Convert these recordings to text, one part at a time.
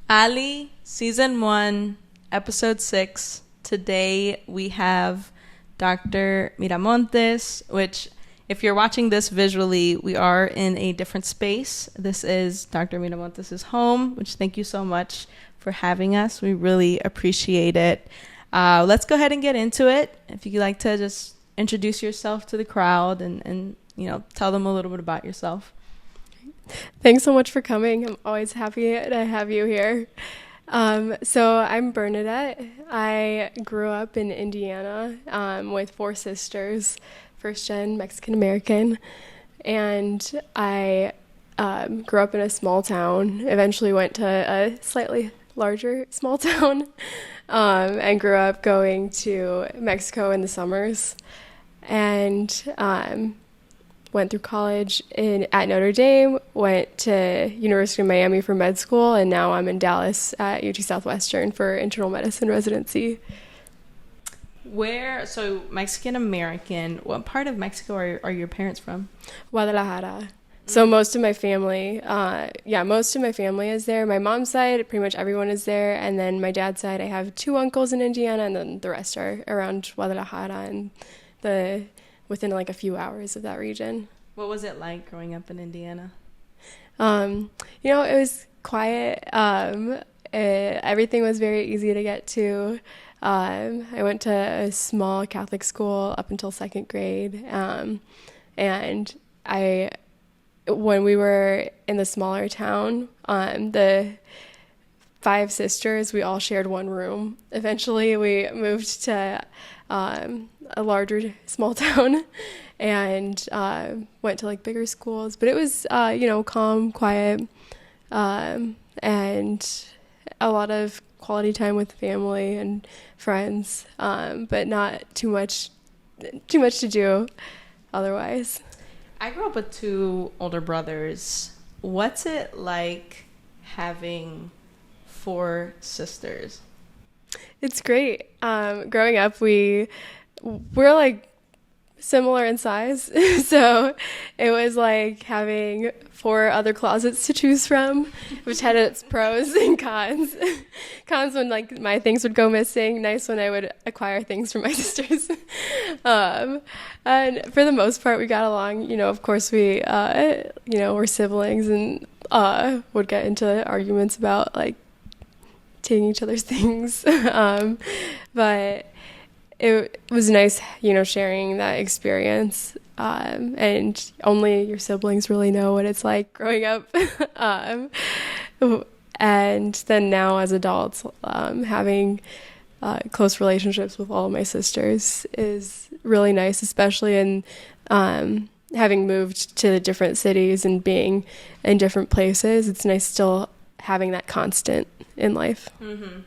Ali, Season 1, Episode 6. Today we have Dr. Miramontes, which, if you're watching this visually, we are in a different space. This is Dr. Miramontes' home, which thank you so much for having us. We really appreciate it. Let's go ahead and get into it. If you'd like to just introduce yourself to the crowd and tell them a little bit about yourself. Thanks so much for coming. I'm always happy to have you here. So I'm Bernadette. I grew up in Indiana with 4 sisters, first-gen Mexican-American, and I grew up in a small town, eventually went to a slightly larger small town, and grew up going to Mexico in the summers, and went through college at Notre Dame, went to University of Miami for med school, and now I'm in Dallas at UT Southwestern for internal medicine residency. So Mexican American, what part of Mexico are your parents from? Guadalajara. So most of my family, is there. My mom's side, pretty much everyone is there, and then my dad's side, I have 2 uncles in Indiana, and then the rest are around Guadalajara and within like a few hours of that region. What was it like growing up in Indiana? It was quiet. Everything was very easy to get to. I went to a small Catholic school up until 2nd grade. And when we were in the smaller town, the 5 sisters, we all shared one room. Eventually we moved to a larger small town and went to like bigger schools, but it was calm, quiet, and a lot of quality time with family and friends, but not too much to do otherwise. I grew up with 2 older brothers. What's it like having 4 sisters? It's great. Growing up, we're like similar in size, so it was like having 4 other closets to choose from, which had its pros and cons. Cons when like my things would go missing. Nice when I would acquire things from my sisters. And for the most part, we got along. Of course, we were siblings and would get into arguments about like taking each other's things, but it was nice, sharing that experience, and only your siblings really know what it's like growing up. And then now as adults, having close relationships with all of my sisters is really nice, especially in having moved to different cities and being in different places. It's nice still having that constant in life. Mm-hmm.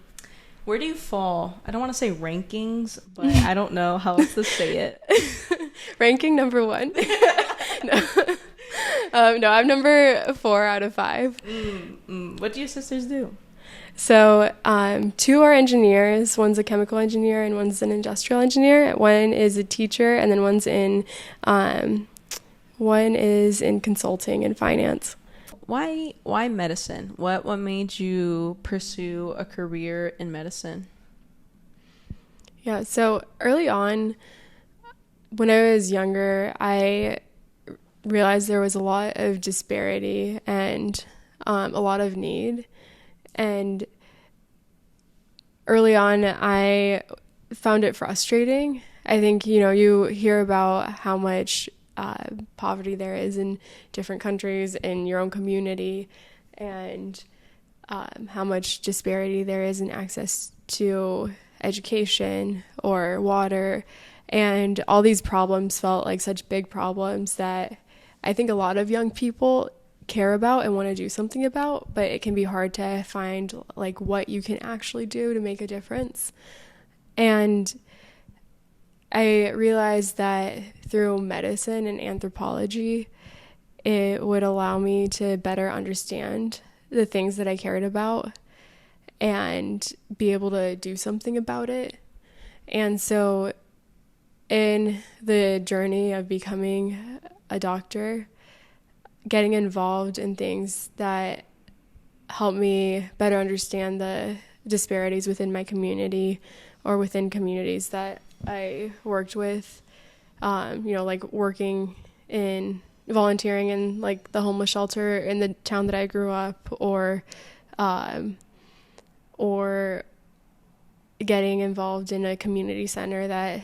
Where do you fall? I don't want to say rankings, but I don't know how else to say it. Ranking number 1. No, I'm number 4 out of 5. What do your sisters do? So 2 are engineers. One's a chemical engineer and one's an industrial engineer. One is a teacher, and then one is in consulting and finance. Why medicine? What made you pursue a career in medicine? Yeah, so early on, when I was younger, I realized there was a lot of disparity and a lot of need. And early on, I found it frustrating. I think, you hear about how much poverty there is in different countries, in your own community, and how much disparity there is in access to education or water, and all these problems felt like such big problems that I think a lot of young people care about and want to do something about, but it can be hard to find like what you can actually do to make a difference. And I realized that through medicine and anthropology, it would allow me to better understand the things that I cared about and be able to do something about it. And so in the journey of becoming a doctor, getting involved in things that helped me better understand the disparities within my community or within communities that I worked with. Like volunteering in like the homeless shelter in the town that I grew up, or getting involved in a community center that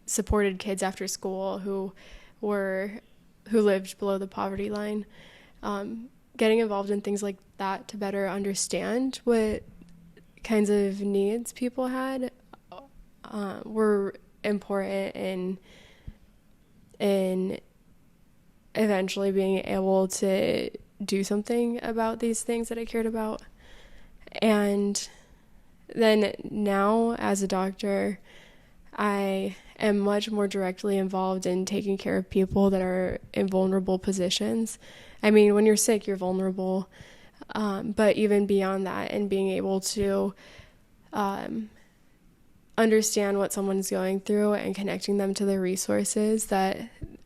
supported kids after school who lived below the poverty line. Getting involved in things like that to better understand what kinds of needs people had were important in eventually being able to do something about these things that I cared about. And then now as a doctor, I am much more directly involved in taking care of people that are in vulnerable positions. I mean, when you're sick, you're vulnerable. But even beyond that, and being able to understand what someone's going through and connecting them to the resources that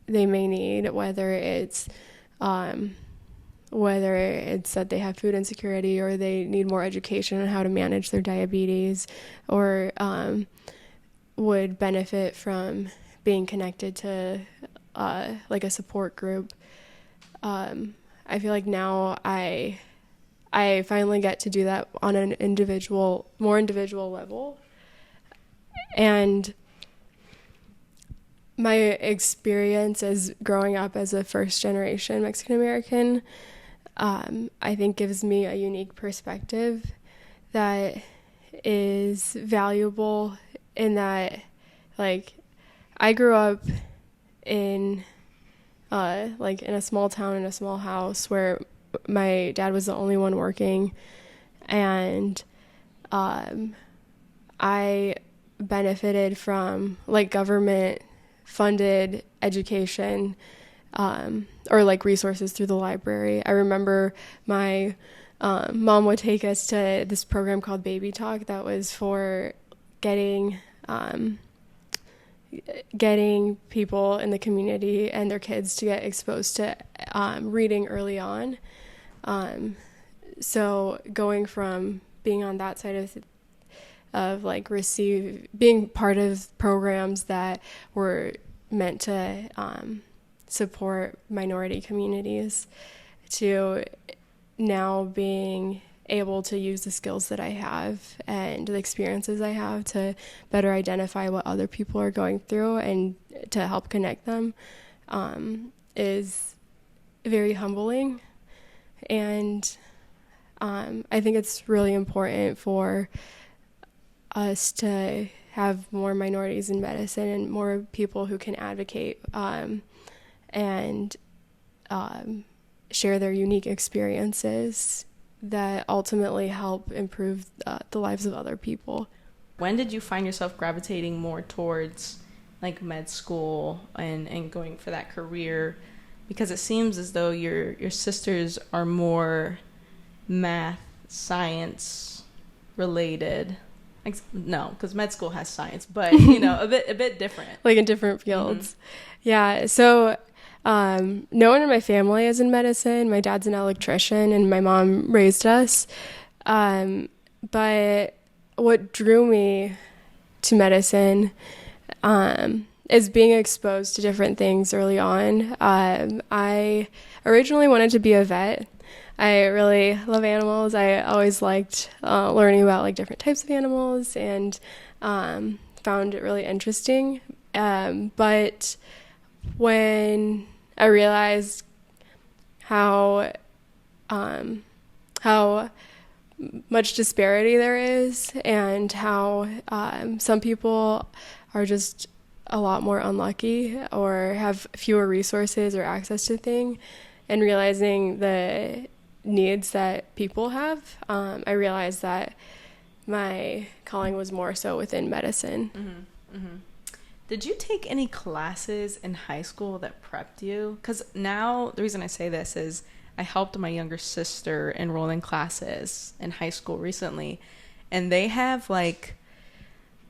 they may need, whether it's that they have food insecurity, or they need more education on how to manage their diabetes, or would benefit from being connected to like a support group. I feel like now I finally get to do that on an more individual level. And my experience as growing up as a first-generation Mexican-American, I think gives me a unique perspective that is valuable in that, like, I grew up in in a small town, in a small house, where my dad was the only one working, and I benefited from like government funded education or like resources through the library. I remember my mom would take us to this program called Baby Talk that was for getting people in the community and their kids to get exposed to reading early on. So going from being on that side of like being part of programs that were meant to support minority communities, to now being able to use the skills that I have and the experiences I have to better identify what other people are going through and to help connect them, is very humbling. And I think it's really important for us to have more minorities in medicine and more people who can advocate and share their unique experiences that ultimately help improve the lives of other people. When did you find yourself gravitating more towards like med school and going for that career? Because it seems as though your sisters are more math, science related. Like, no, because med school has science, but a bit different. Like in different fields. Mm-hmm. Yeah. So no one in my family is in medicine. My dad's an electrician and my mom raised us. But what drew me to medicine is being exposed to different things early on. I originally wanted to be a vet. I really love animals. I always liked learning about like different types of animals and found it really interesting. But when I realized how much disparity there is and how some people are just a lot more unlucky or have fewer resources or access to things, and realizing the needs that people have, I realized that my calling was more so within medicine. Mm-hmm. Mm-hmm. Did you take any classes in high school that prepped you? Because now the reason I say this is I helped my younger sister enroll in classes in high school recently, and they have like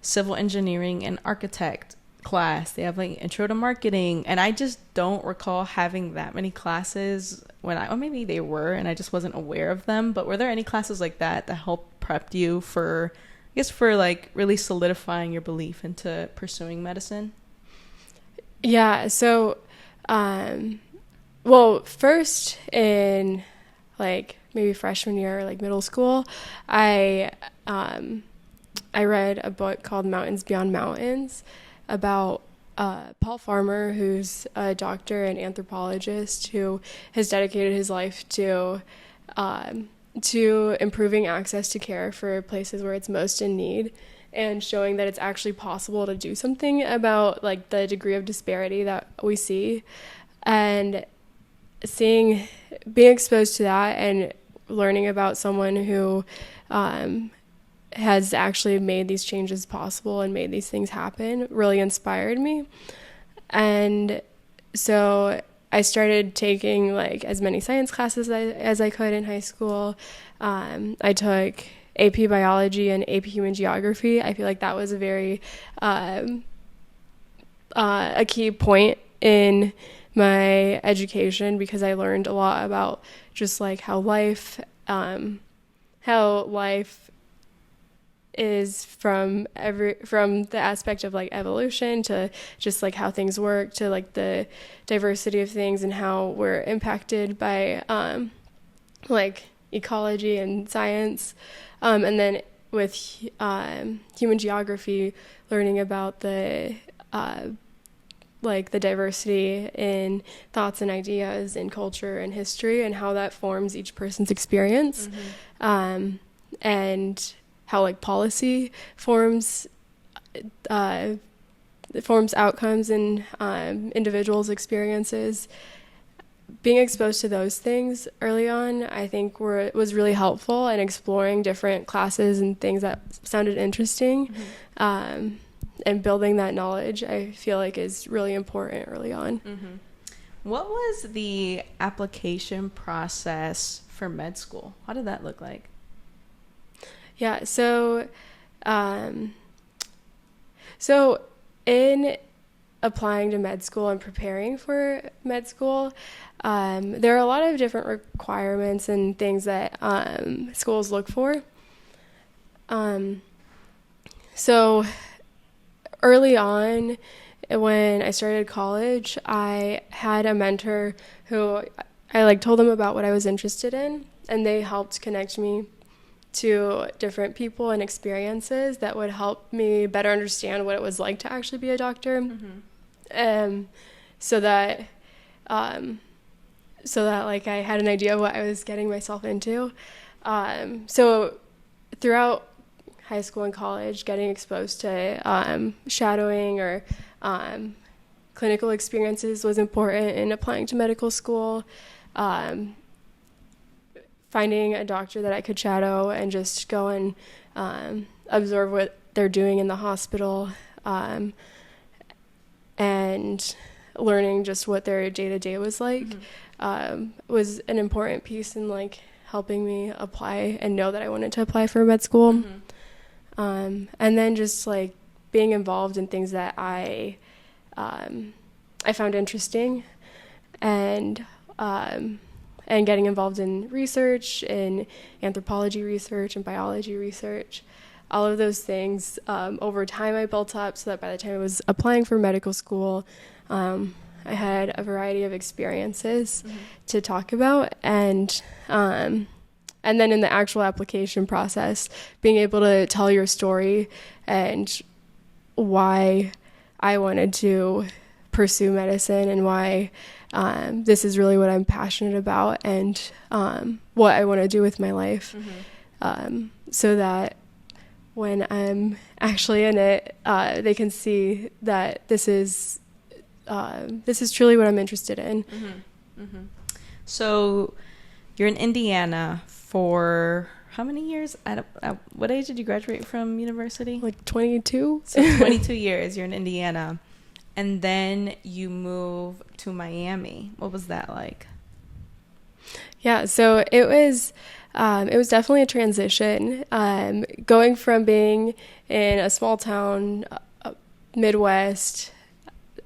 civil engineering and architect class. They have like intro to marketing, and I just don't recall having that many classes or maybe they were and I just wasn't aware of them. But were there any classes like that helped prep you for, I guess, for like really solidifying your belief into pursuing medicine? Yeah, so well, first in like maybe freshman year or like middle school, I read a book called Mountains Beyond Mountains about Paul Farmer, who's a doctor and anthropologist who has dedicated his life to improving access to care for places where it's most in need, and showing that it's actually possible to do something about like the degree of disparity that we see. And being exposed to that and learning about someone who has actually made these changes possible and made these things happen really inspired me. And so I started taking like as many science classes as I could in high school. I took AP Biology and AP Human Geography. I feel like that was a very a key point in my education, because I learned a lot about just like how life is from the aspect of like evolution to just like how things work, to like the diversity of things and how we're impacted by like ecology and science, and then with human geography, learning about the like the diversity in thoughts and ideas in culture and history, and how that forms each person's experience. And how like policy forms outcomes in individuals' experiences. Being exposed to those things early on, I think was really helpful in exploring different classes and things that sounded interesting. And building that knowledge, I feel like, is really important early on. What was the application process for med school? How did that look like? Yeah, so in applying to med school and preparing for med school, there are a lot of different requirements and things that schools look for. So early on, when I started college, I had a mentor who I like told them about what I was interested in, and they helped connect me to different people and experiences that would help me better understand what it was like to actually be a doctor. So that like I had an idea of what I was getting myself into. So throughout high school and college, getting exposed to shadowing or clinical experiences was important in applying to medical school. Finding a doctor that I could shadow and just go and observe what they're doing in the hospital, and learning just what their day-to-day was like, was an important piece in like helping me apply and know that I wanted to apply for med school. And then just like being involved in things that I found interesting, and getting involved in research, in anthropology research and biology research. All of those things over time I built up so that by the time I was applying for medical school, I had a variety of experiences to talk about. And then in the actual application process, being able to tell your story and why I wanted to pursue medicine and why this is really what I'm passionate about, and what I want to do with my life, so that when I'm actually in it, they can see that this is truly what I'm interested in. So you're in Indiana for how many years? At what age did you graduate from university? Like 22. So 22 years you're in Indiana. And then you move to Miami. What was that like? Yeah, so it was definitely a transition. Going from being in a small town Midwest,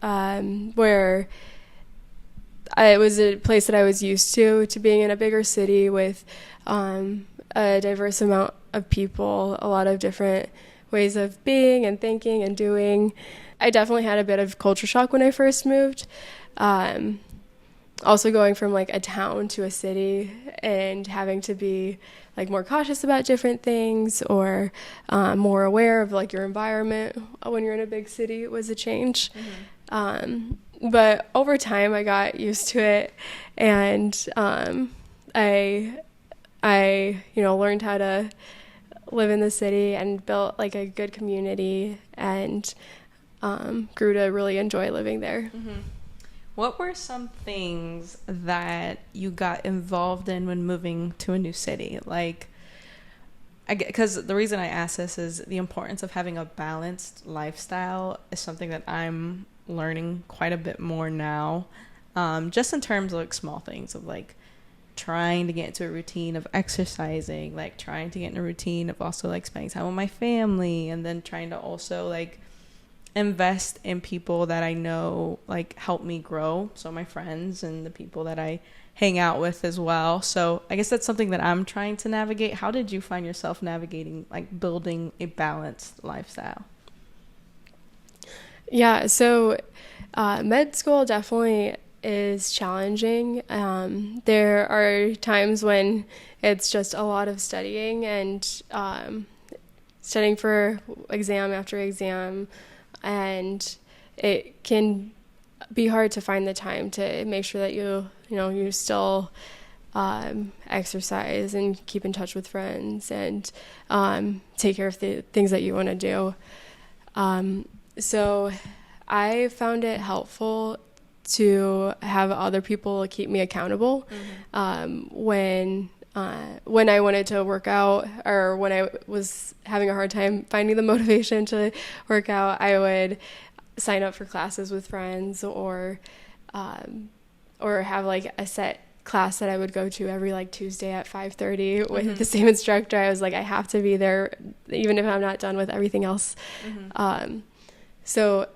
where it was a place that I was used to being in a bigger city with a diverse amount of people, a lot of different ways of being and thinking and doing. I definitely had a bit of culture shock when I first moved. Also going from like a town to a city and having to be like more cautious about different things or more aware of like your environment when you're in a big city was a change. But over time I got used to it, and I learned how to live in the city and built like a good community, and grew to really enjoy living there. What were some things that you got involved in when moving to a new city? Like, because the reason I ask this is the importance of having a balanced lifestyle is something that I'm learning quite a bit more now, just in terms of like small things of like trying to get into a routine of exercising, like trying to get in a routine of also like spending time with my family, and then trying to also like invest in people that I know like help me grow, so my friends and the people that I hang out with as well. So I guess that's something that I'm trying to navigate. How did you find yourself navigating like building a balanced lifestyle? Yeah, so med school definitely is challenging. There are times when it's just a lot of studying and studying for exam after exam, and it can be hard to find the time to make sure that you still exercise and keep in touch with friends and take care of the things that you want to do. So I found it helpful to have other people keep me accountable. When I wanted to work out, or when I was having a hard time finding the motivation to work out, I would sign up for classes with friends, or have like a set class that I would go to every like Tuesday at 5:30 with the same instructor. I was like, I have to be there even if I'm not done with everything else. So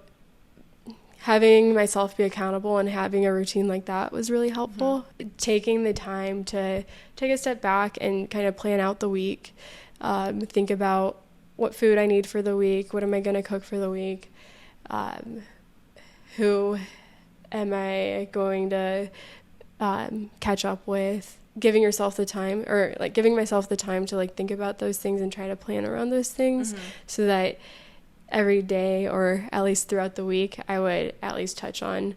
having myself be accountable and having a routine like that was really helpful. Taking the time to take a step back and kind of plan out the week, think about what food I need for the week, what am I going to cook for the week, who am I going to catch up with, giving yourself the time, or like giving myself the time to like think about those things and try to plan around those things, so that every day, or at least throughout the week, I would at least touch on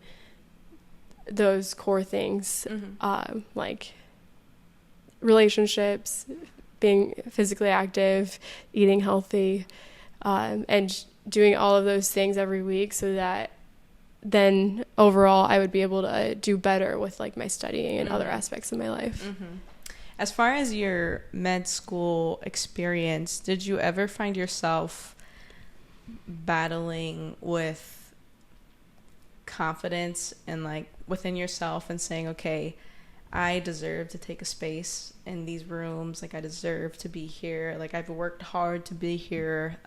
those core things, like relationships, being physically active, eating healthy, and doing all of those things every week, so that then overall I would be able to do better with like my studying and other aspects of my life. As far as your med school experience, did you ever find yourself battling with confidence and like within yourself and saying, okay, I deserve to take a space in these rooms, like I deserve to be here, like I've worked hard to be here,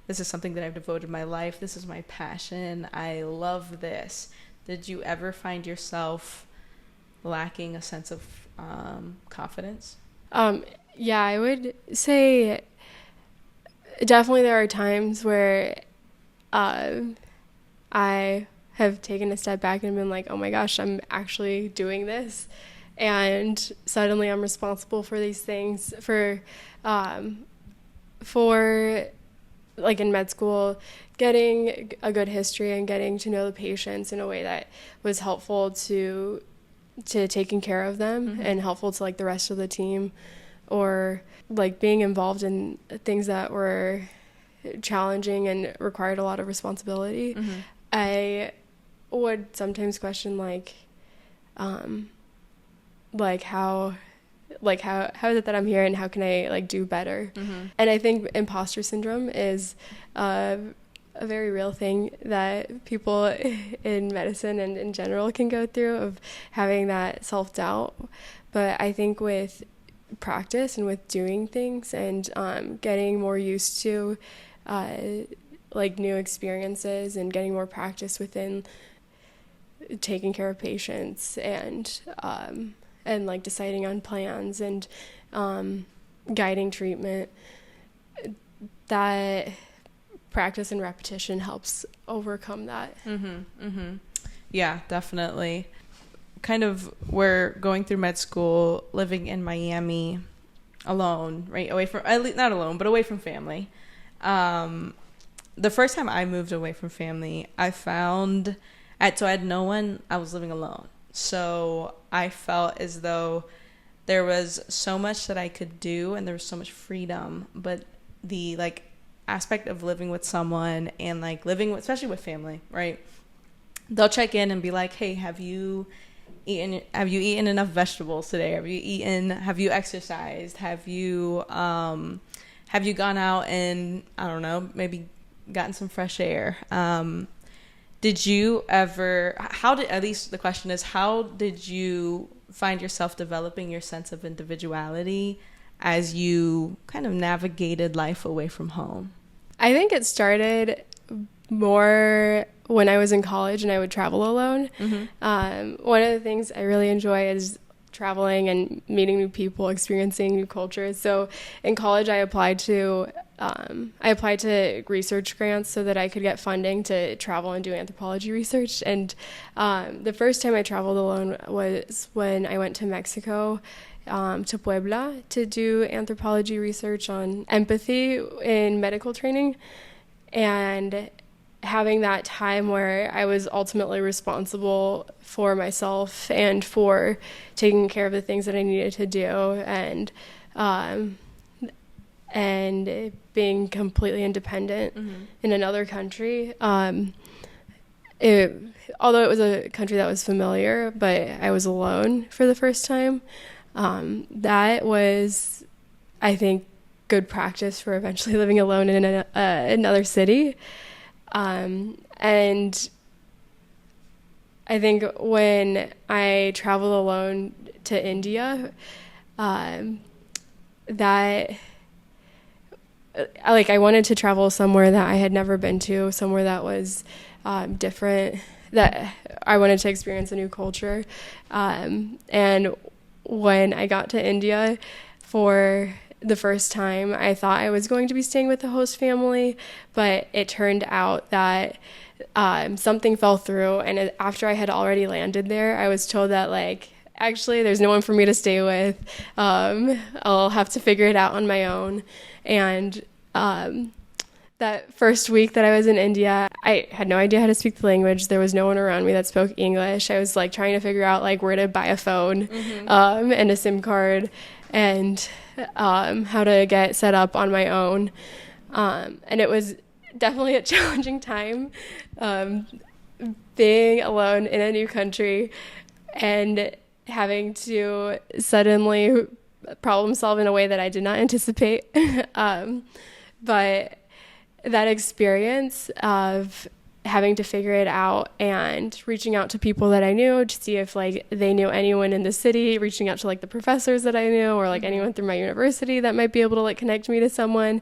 this is something that I've devoted my life, this is my passion, I love this? Did you ever find yourself lacking a sense of confidence? Yeah, I would say definitely there are times where I have taken a step back and been like, oh my gosh, I'm actually doing this, and suddenly I'm responsible for these things. For like in med school, getting a good history and getting to know the patients in a way that was helpful to taking care of them and helpful to like the rest of the team, or like being involved in things that were challenging and required a lot of responsibility. I would sometimes question like how is it that I'm here, and how can I like do better? And I think imposter syndrome is a very real thing that people in medicine and in general can go through, of having that self-doubt. But I think with practice and with doing things and getting more used to like new experiences and getting more practice within taking care of patients and like deciding on plans and guiding treatment. That practice and repetition helps overcome that. Yeah, definitely. Kind of, we're going through med school, living in Miami alone, right? Away from, at least not alone, but away from family. The first time I moved away from family, I had no one, I was living alone. So I felt as though there was so much that I could do and there was so much freedom, but the like aspect of living with someone and like living with, especially with family, right? They'll check in and be like, hey, have you eaten enough vegetables today? Have you exercised? Have you gone out and, I don't know, maybe gotten some fresh air? Did you ever, at least the question is, how did you find yourself developing your sense of individuality as you kind of navigated life away from home? I think it started more when I was in college and I would travel alone. One of the things I really enjoy is traveling and meeting new people, experiencing new cultures. So in college, I applied to research grants so that I could get funding to travel and do anthropology research. And the first time I traveled alone was when I went to Mexico, to Puebla, to do anthropology research on empathy in medical training. And having that time where I was ultimately responsible for myself and for taking care of the things that I needed to do, and being completely independent in another country. Although it was a country that was familiar, but I was alone for the first time. That was, I think, good practice for eventually living alone in another city. And I think when I traveled alone to India, I wanted to travel somewhere that I had never been to, somewhere that was different, that I wanted to experience a new culture. And when I got to India for the first time, I thought I was going to be staying with the host family, but it turned out that something fell through. And after I had already landed there, I was told that, like, actually, there's no one for me to stay with. I'll have to figure it out on my own. And that first week that I was in India, I had no idea how to speak the language. There was no one around me that spoke English. I was like trying to figure out like where to buy a phone and a SIM card and how to get set up on my own. And it was definitely a challenging time, being alone in a new country and having to suddenly problem solve in a way that I did not anticipate. But that experience of having to figure it out and reaching out to people that I knew to see if like they knew anyone in the city, reaching out to like the professors that I knew or like anyone through my university that might be able to like connect me to someone.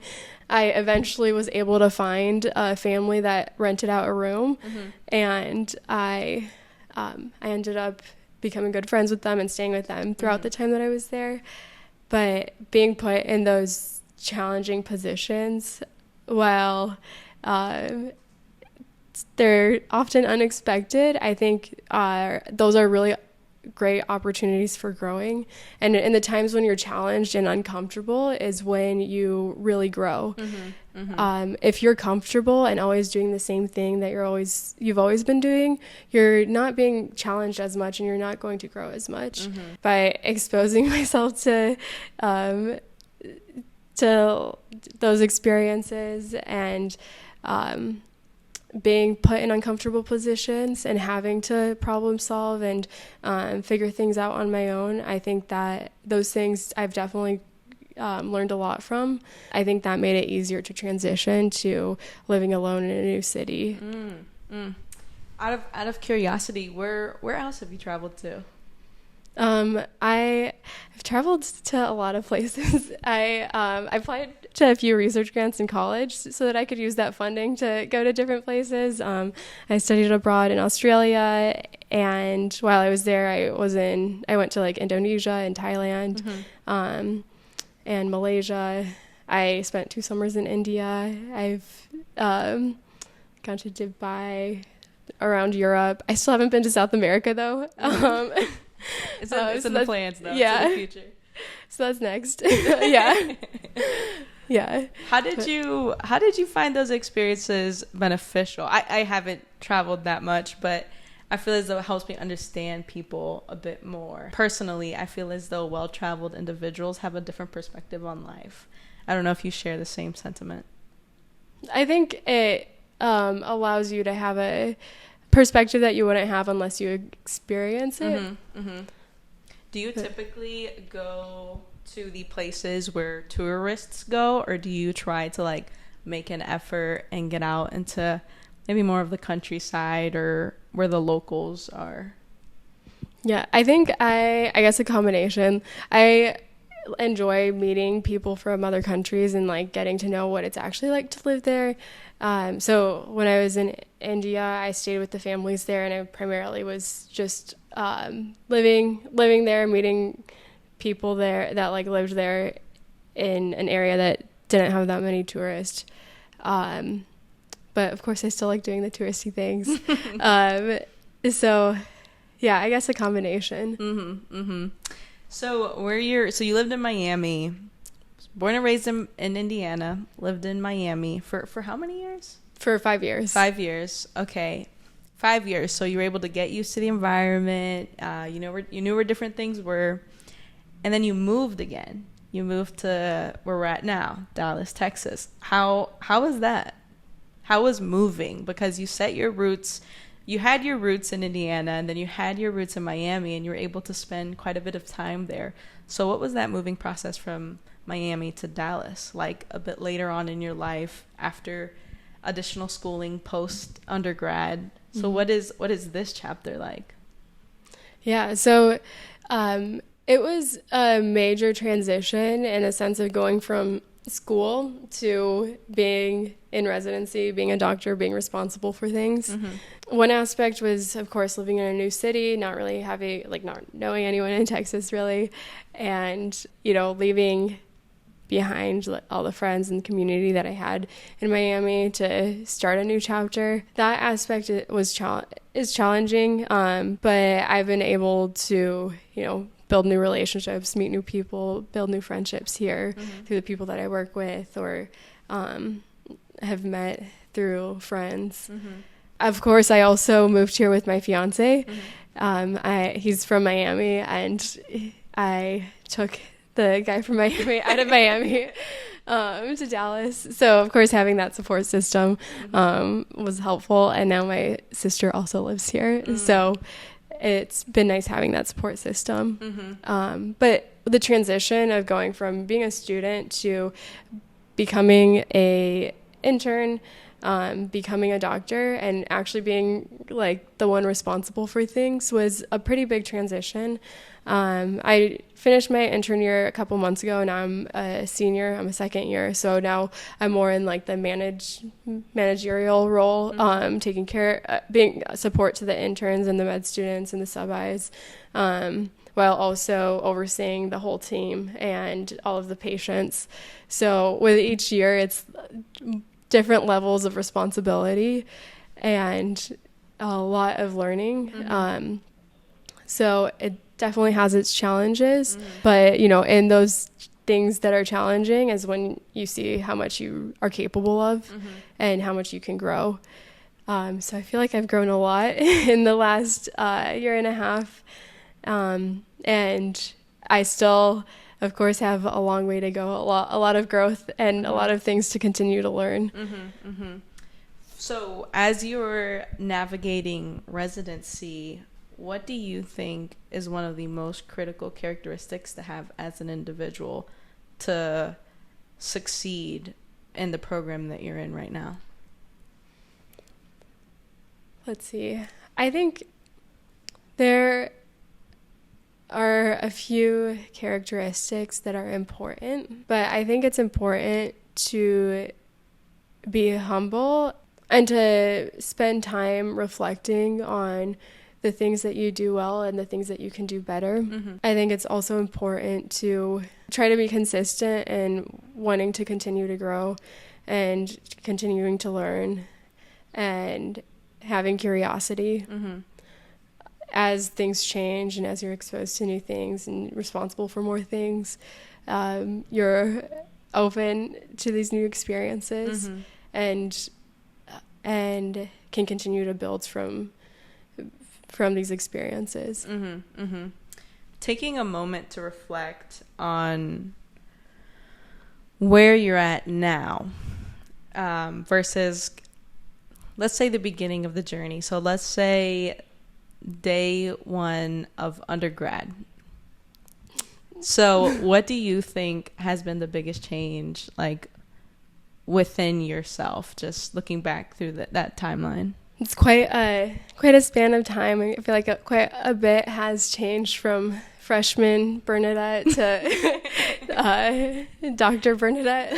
I eventually was able to find a family that rented out a room, and I ended up becoming good friends with them and staying with them throughout the time that I was there. But being put in those challenging positions, while they're often unexpected, I think those are really great opportunities for growing. And in the times when you're challenged and uncomfortable is when you really grow. If you're comfortable and always doing the same thing that you've always been doing, you're not being challenged as much and you're not going to grow as much. By exposing myself to those experiences and being put in uncomfortable positions and having to problem solve and figure things out on my own, I think that those things I've definitely learned a lot from. I think that made it easier to transition to living alone in a new city. Out of curiosity, where else have you traveled to? I've traveled to a lot of places. I applied to a few research grants in college so that I could use that funding to go to different places. I studied abroad in Australia, and while I was there, I went to like Indonesia and Thailand, and Malaysia. I spent 2 summers in India. I've gone to Dubai, around Europe. I still haven't been to South America though. It's in the plans though. Yeah. It's in the future. So that's next. Yeah. Yeah. How did you find those experiences beneficial? I haven't traveled that much, but I feel as though it helps me understand people a bit more. Personally, I feel as though well-traveled individuals have a different perspective on life. I don't know if you share the same sentiment. I think it allows you to have a perspective that you wouldn't have unless you experience it. Do you typically go to the places where tourists go, or do you try to like make an effort and get out into maybe more of the countryside or where the locals are? Yeah, I think I guess a combination. I enjoy meeting people from other countries and like getting to know what it's actually like to live there. So when I was in India, I stayed with the families there, and I primarily was just living there, meeting people there that like lived there in an area that didn't have that many tourists. But of course, I still like doing the touristy things. So yeah, I guess a combination. So you lived in Miami, born and raised in Indiana, lived in Miami for how many years? For 5 years. 5 years. Okay. 5 years. So you were able to get used to the environment. You knew where different things were. And then you moved again. You moved to where we're at now, Dallas, Texas. How was that? How was moving? Because you set your roots. You had your roots in Indiana, and then you had your roots in Miami, and you were able to spend quite a bit of time there. So what was that moving process from Miami to Dallas like a bit later on in your life after additional schooling post undergrad? So what is this chapter like? Yeah, so it was a major transition in a sense of going from school to being in residency, being a doctor, being responsible for things. One aspect was, of course, living in a new city, not knowing anyone in Texas really, and, leaving behind all the friends and community that I had in Miami to start a new chapter. That aspect is challenging, but I've been able to, build new relationships, meet new people, build new friendships here through the people that I work with or have met through friends. Of course, I also moved here with my fiance. He's from Miami, and I took the guy from Miami out of Miami to Dallas. So, of course, having that support system was helpful. And now my sister also lives here. So it's been nice having that support system. But the transition of going from being a student to becoming a intern, becoming a doctor, and actually being like the one responsible for things was a pretty big transition. I finished my intern year a couple months ago, and now I'm a senior. I'm a second year, so now I'm more in like the managerial role, taking care, being support to the interns and the med students and the sub-Is, while also overseeing the whole team and all of the patients. So with each year, it's different levels of responsibility and a lot of learning. So it definitely has its challenges, but in those things that are challenging is when you see how much you are capable of and how much you can grow. So I feel like I've grown a lot in the last year and a half, and I still, of course, have a long way to go, a lot of growth and a lot of things to continue to learn. So as you're navigating residency, what do you think is one of the most critical characteristics to have as an individual to succeed in the program that you're in right now? Let's see. I think there are a few characteristics that are important, but I think it's important to be humble and to spend time reflecting on the things that you do well and the things that you can do better. I think it's also important to try to be consistent and wanting to continue to grow and continuing to learn and having curiosity as things change and as you're exposed to new things and responsible for more things. You're open to these new experiences and can continue to build from these experiences. Taking a moment to reflect on where you're at now versus, let's say, the beginning of the journey. So let's say day one of undergrad. So what do you think has been the biggest change, like, within yourself, just looking back through that timeline? It's quite a span of time. I feel like quite a bit has changed from freshman Bernadette to Dr. Bernadette.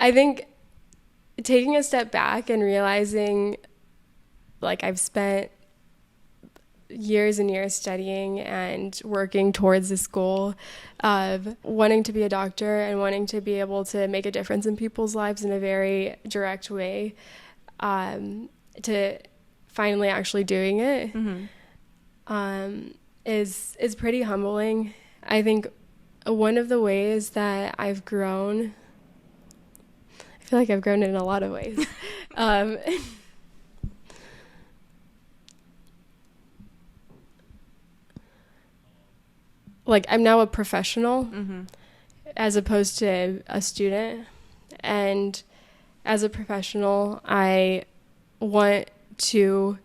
I think taking a step back and realizing, like, I've spent years and years studying and working towards this goal of wanting to be a doctor and wanting to be able to make a difference in people's lives in a very direct way, to finally actually doing it is pretty humbling. I think one of the ways that I've grown, I feel like I've grown in a lot of ways. Like, I'm now a professional as opposed to a student. And as a professional, I want to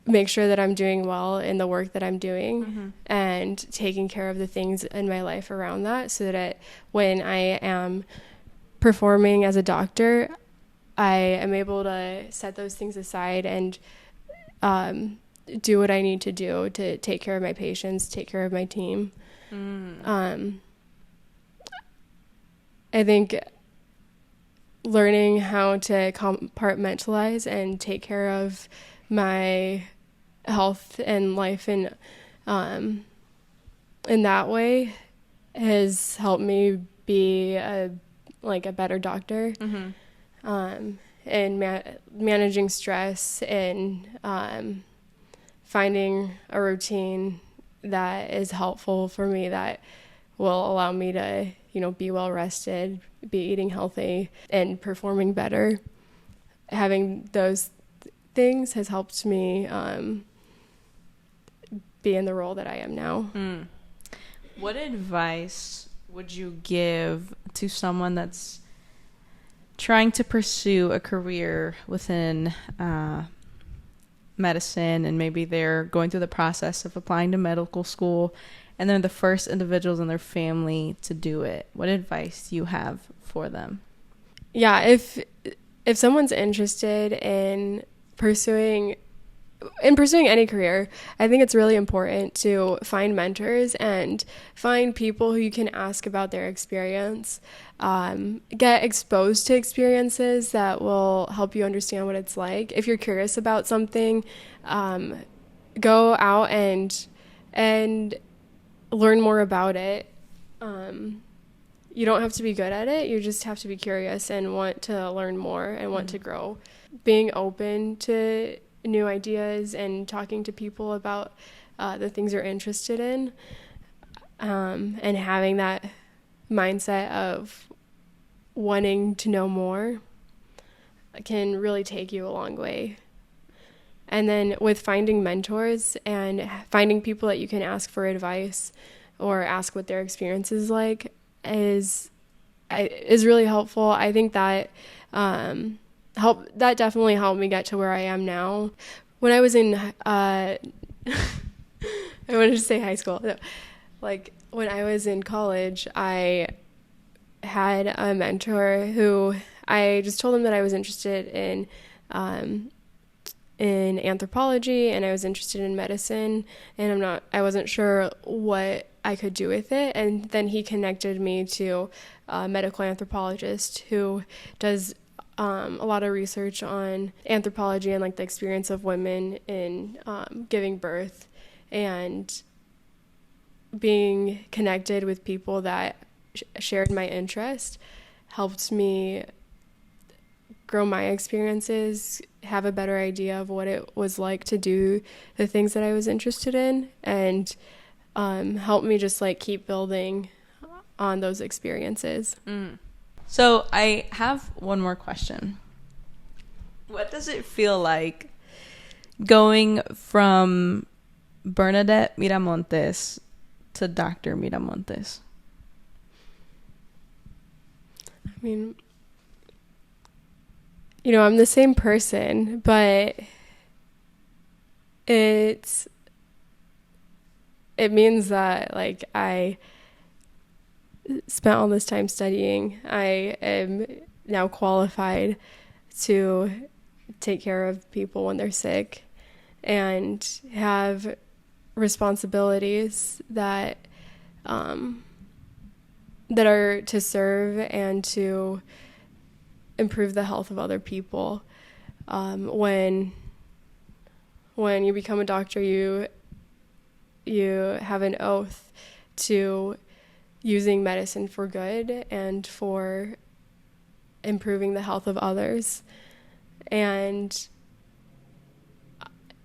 make sure that I'm doing well in the work that I'm doing and taking care of the things in my life around that, so that when I am performing as a doctor, I am able to set those things aside and do what I need to do to take care of my patients, take care of my team. I think learning how to compartmentalize and take care of my health and life in that way has helped me be a better doctor. And managing stress and finding a routine that is helpful for me, that will allow me to, be well rested, be eating healthy, and performing better. Having those things has helped me be in the role that I am now. What advice would you give to someone that's trying to pursue a career within medicine, and maybe they're going through the process of applying to medical school and they're the first individuals in their family to do it? What advice do you have for them? Yeah, if someone's interested in pursuing any career, I think it's really important to find mentors and find people who you can ask about their experience. Get exposed to experiences that will help you understand what it's like. If you're curious about something, go out and learn more about it. You don't have to be good at it. You just have to be curious and want to learn more and want to grow. Being open to new ideas and talking to people about the things you're interested in, and having that mindset of wanting to know more can really take you a long way. And then with finding mentors and finding people that you can ask for advice or ask what their experience is like is really helpful. I think that that definitely helped me get to where I am now. When I was in I wanted to say high school. No. Like, when I was in college, I had a mentor who I just told him that I was interested in in anthropology, and I was interested in medicine, and I wasn't sure what I could do with it. And then he connected me to a medical anthropologist who does a lot of research on anthropology and like the experience of women in giving birth, and being connected with people that shared my interest helped me grow my experiences, have a better idea of what it was like to do the things that I was interested in, and helped me just like keep building on those experiences. So I have one more question. What does it feel like going from Bernadette Miramontes to Dr. Miramontes? I mean, you know, I'm the same person, but it means that like I spent all this time studying. I am now qualified to take care of people when they're sick and have responsibilities that that are to serve and to improve the health of other people. When you become a doctor, you have an oath to using medicine for good and for improving the health of others. And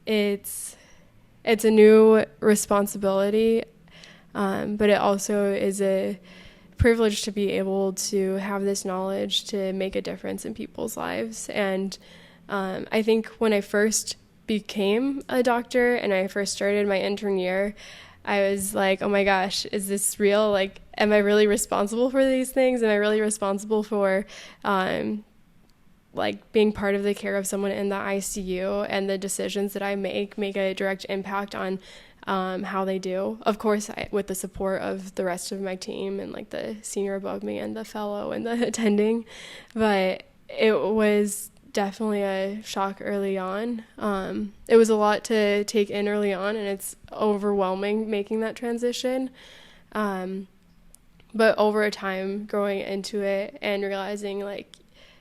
it's a new responsibility, but it also is a privilege to be able to have this knowledge to make a difference in people's lives. And I think when I first became a doctor and I first started my intern year, I was like, oh my gosh, is this real? Like, am I really responsible for these things? Am I really responsible for like being part of the care of someone in the ICU, and the decisions that I make a direct impact on how they do? Of course, with the support of the rest of my team and like the senior above me and the fellow and the attending. But it was definitely a shock early on. It was a lot to take in early on, and it's overwhelming making that transition. But over a time, growing into it and realizing like,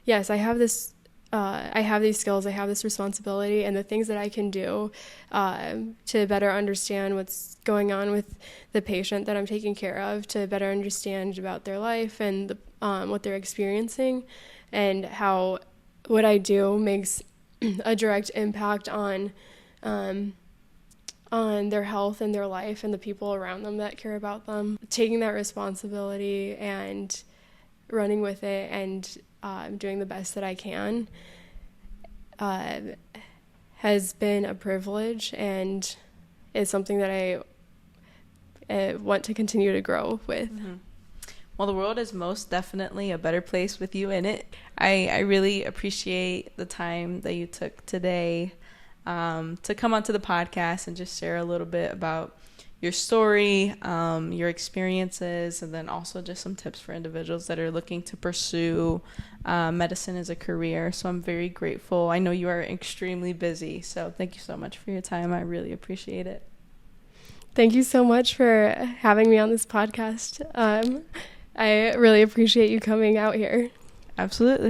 yes, I have this, I have these skills, I have this responsibility, and the things that I can do to better understand what's going on with the patient that I'm taking care of, to better understand about their life and what they're experiencing, and how what I do makes a direct impact on their health and their life and the people around them that care about them. Taking that responsibility and running with it and doing the best that I can has been a privilege, and is something that I want to continue to grow with. Mm-hmm. Well, the world is most definitely a better place with you in it. I really appreciate the time that you took today to come onto the podcast and just share a little bit about your story, your experiences, and then also just some tips for individuals that are looking to pursue medicine as a career. So I'm very grateful. I know you are extremely busy, so thank you so much for your time. I really appreciate it. Thank you so much for having me on this podcast. I really appreciate you coming out here. Absolutely.